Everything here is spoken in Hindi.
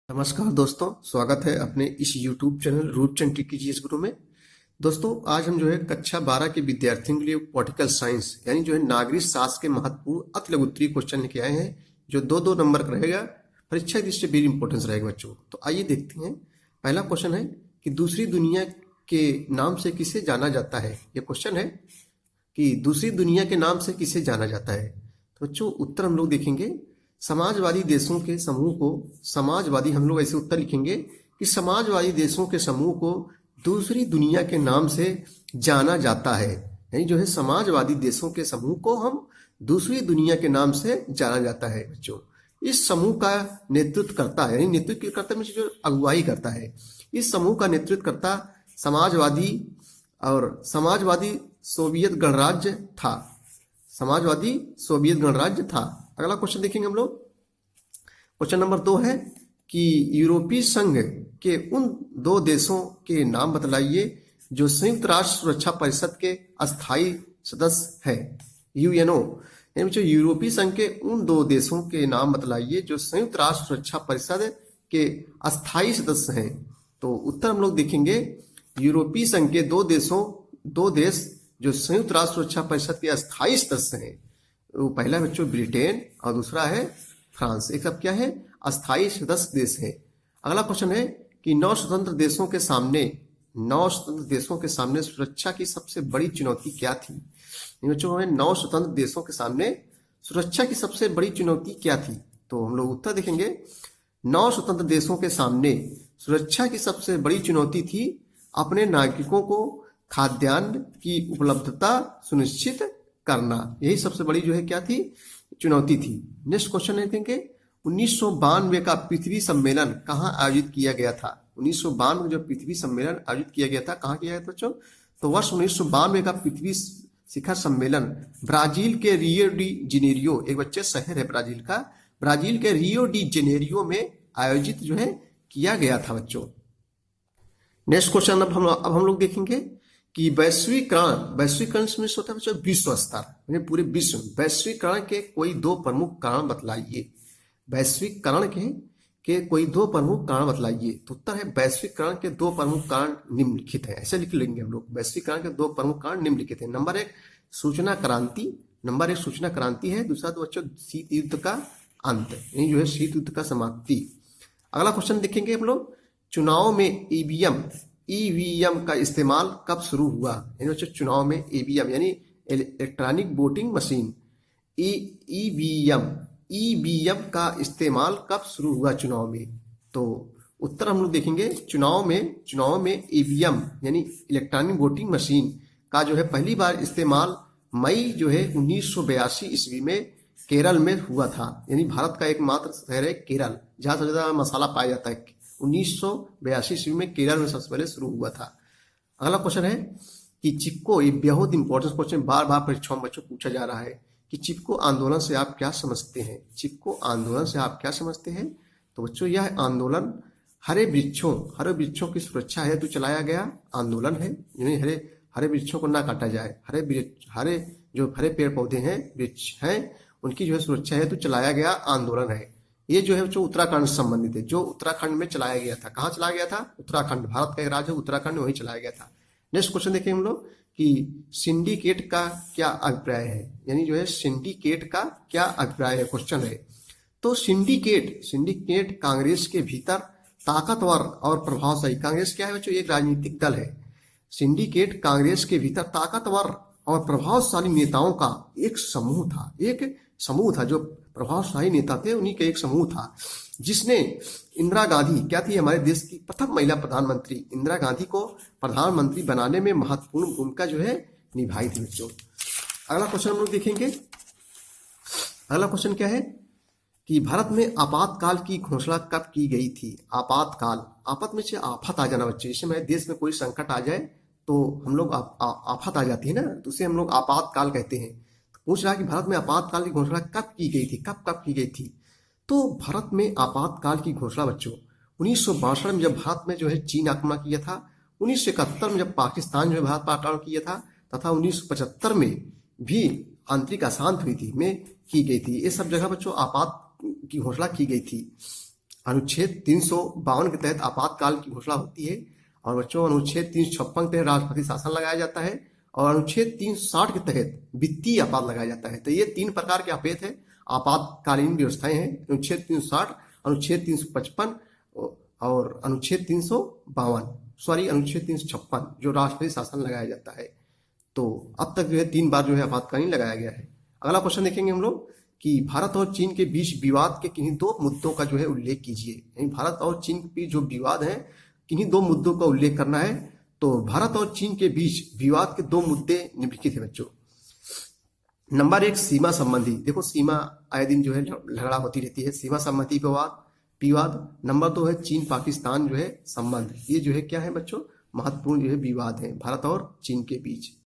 नमस्कार दोस्तों, स्वागत है अपने इस YouTube चैनल रूपचंद टी की जीएस गुरु में। दोस्तों, आज हम कक्षा 12 के विद्यार्थियों के लिए पॉलिटिकल साइंस यानी नागरिक शास्त्र के महत्वपूर्ण अति लघु उत्तरीय क्वेश्चन लेके आए हैं, जो दो नंबर का रहेगा। परीक्षा की दृष्टि से वेरी इंपॉर्टेंस रहेगा बच्चों। तो आइए देखते हैं। पहला क्वेश्चन है कि दूसरी दुनिया के नाम से किसे जाना जाता है। ये क्वेश्चन है कि दूसरी दुनिया के नाम से किसे जाना जाता है। तो बच्चों, उत्तर हम लोग देखेंगे समाजवादी देशों के समूह को। समाजवादी हम लोग ऐसे उत्तर लिखेंगे कि समाजवादी देशों के समूह को दूसरी दुनिया के नाम से जाना जाता है। यानी समाजवादी देशों के समूह को हम दूसरी दुनिया के नाम से जाना जाता है बच्चों। इस समूह का नेतृत्व करता है, यानी नेतृत्व करता है जो अगुवाई करता है। इस समूह का नेतृत्व करता समाजवादी सोवियत गणराज्य था। समाजवादी सोवियत गणराज्य था। अगला क्वेश्चन देखेंगे हम लोग। क्वेश्चन नंबर 2 है कि यूरोपीय संघ के उन 2 देशों के नाम बतलाइए जो संयुक्त राष्ट्र सुरक्षा परिषद के अस्थायी सदस्य हैं। यूएनओ यानी यूरोपीय संघ के उन 2 देशों के नाम बतलाइए जो संयुक्त राष्ट्र सुरक्षा परिषद के अस्थायी सदस्य हैं। तो उत्तर हम लोग देखेंगे यूरोपीय संघ के 2 देश जो संयुक्त राष्ट्र सुरक्षा परिषद के अस्थायी सदस्य हैं। वो पहला बच्चों ब्रिटेन और दूसरा है फ्रांस। एक सब क्या है? अस्थायी सदस्य देश है। अगला क्वेश्चन है कि 9 स्वतंत्र देशों के सामने सुरक्षा की सबसे बड़ी चुनौती क्या थी। बच्चों, हमें 9 स्वतंत्र देशों के सामने सुरक्षा की सबसे बड़ी चुनौती क्या थी। तो हम लोग उत्तर देखेंगे 9 स्वतंत्र देशों के सामने सुरक्षा की सबसे बड़ी चुनौती थी अपने नागरिकों को खाद्यान्न की उपलब्धता सुनिश्चित करना। यही सबसे बड़ी क्या थी? चुनौती थी। नेक्स्ट क्वेश्चन है देखेंगे 1992 का पृथ्वी सम्मेलन कहाँ आयोजित किया गया था। 1992 जो पृथ्वी सम्मेलन आयोजित किया गया था, कहाँ किया गया था बच्चों? तो वर्ष 1992 का पृथ्वी शिखर सम्मेलन ब्राजील के रियो डी जेनेरियो, एक बच्चे शहर है ब्राजील का, ब्राजील के रियो डी जेनेरियो में आयोजित किया गया था बच्चों। नेक्स्ट क्वेश्चन अब हम लोग देखेंगे कि वैश्वीकरण में होता है बच्चों विश्व स्तर, यानी पूरे विश्व में वैश्वीकरण के कोई 2 प्रमुख कारण बतलाइए। वैश्वीकरण के कोई 2 प्रमुख कारण बतलाइए। तो उत्तर है वैश्वीकरण के 2 प्रमुख कारण निम्नलिखित हैं। ऐसे लिख लेंगे हम लोग, वैश्वीकरण के 2 प्रमुख कारण निम्नलिखित हैं। नंबर 1 सूचना क्रांति है। दूसरा तो बच्चों शीत युद्ध का अंत, यानी शीत युद्ध का समाप्ति। अगला क्वेश्चन देखेंगे हम लोग, चुनाव में ईवीएम का इस्तेमाल कब शुरू हुआ। यानी बच्चों चुनाव में ईवीएम यानी इलेक्ट्रॉनिक वोटिंग मशीन, ईवीएम का इस्तेमाल कब शुरू हुआ चुनाव में। तो उत्तर हम लोग देखेंगे चुनाव में ईवीएम यानी इलेक्ट्रॉनिक वोटिंग मशीन का पहली बार इस्तेमाल मई 1982 ईस्वी में केरल में हुआ था। यानी भारत का एकमात्र शहर है केरल जहाँ सबसे ज्यादा मसाला पाया जाता है। 1982 ईस्वी में केरल में सबसे पहले शुरू हुआ था। अगला क्वेश्चन है कि चिपको, ये बहुत इंपॉर्टेंट क्वेश्चन बार परीक्षाओं में बच्चों पूछा जा रहा है कि चिपको आंदोलन से आप क्या समझते हैं। चिपको आंदोलन से आप क्या समझते हैं? तो बच्चों यह आंदोलन हरे वृक्षों की सुरक्षा हेतु चलाया गया आंदोलन है। यानी हरे वृक्षों को ना काटा जाए। हरे पेड़ पौधे हैं, वृक्ष हैं, उनकी सुरक्षा हेतु चलाया गया आंदोलन है। ये जो उत्तराखंड से संबंधित है, जो उत्तराखंड में चलाया गया था। कहाँ चलाया गया था? उत्तराखंड, भारत का एक राज्य उत्तराखंड, वहीं चलाया गया था। नेक्स्ट क्वेश्चन देखें हम लोग कि सिंडिकेट का क्या अभिप्राय है। यानी सिंडिकेट का क्या अभिप्राय है, क्वेश्चन है। तो सिंडिकेट कांग्रेस के भीतर ताकतवर और प्रभावशाली, कांग्रेस क्या है बच्चों? एक राजनीतिक दल है। सिंडिकेट कांग्रेस के भीतर ताकतवर और प्रभावशाली नेताओं का एक समूह था जो प्रभावशाली नेता थे, उन्हीं का एक समूह था जिसने इंदिरा गांधी क्या थी, हमारे देश की प्रथम महिला प्रधानमंत्री इंदिरा गांधी को प्रधानमंत्री बनाने में महत्वपूर्ण भूमिका निभाई थी बच्चों। अगला क्वेश्चन हम लोग देखेंगे। अगला क्वेश्चन क्या है कि भारत में आपातकाल की घोषणा कब की गई थी। आपात में से आफत आ जाना बच्चे, जैसे हमारे देश में कोई संकट आ जाए तो हम लोग आफत आ जाती है ना, तो उसे हम लोग आपातकाल कहते हैं। पूछ रहा है कि भारत में आपातकाल की घोषणा कब की गई थी, कब की गई थी। तो भारत में आपातकाल की घोषणा बच्चों 1962 में जब भारत में चीन आक्रमण किया था, 1971 में जब पाकिस्तान भारत पर आक्रमण किया था, तथा 1975 में भी आंतरिक अशांति हुई थी में की गई थी। ये सब जगह बच्चों आपात की घोषणा की गई थी। अनुच्छेद 352 के तहत आपातकाल की घोषणा होती है। और बच्चों अनुच्छेद 356 के तहत राष्ट्रपति शासन लगाया जाता है। और अनुच्छेद 360 के तहत वित्तीय आपात लगाया जाता है। तो ये 3 प्रकार के आपेत है, आपातकालीन व्यवस्थाएं हैं। अनुच्छेद 360, अनुच्छेद 355 और अनुच्छेद 352, सॉरी अनुच्छेद 356 जो राष्ट्रपति शासन लगाया जाता है। तो अब तक जो है 3 बार जो है आपातकालीन लगाया गया है। अगला क्वेश्चन देखेंगे हम लोग कि भारत और चीन के बीच विवाद के किन्हीं 2 मुद्दों का जो है उल्लेख कीजिए। यानी भारत और चीन के बीच जो विवाद है, किन्हीं 2 मुद्दों का उल्लेख करना है। तो भारत और चीन के बीच विवाद के 2 मुद्दे निम्नलिखित है बच्चों। नंबर 1 सीमा संबंधी। देखो सीमा आए दिन जो है झगड़ा होती रहती है, सीमा संबंधी विवाद। नंबर 2 है चीन पाकिस्तान जो है संबंध। ये जो है क्या है बच्चों, महत्वपूर्ण जो है विवाद है भारत और चीन के बीच।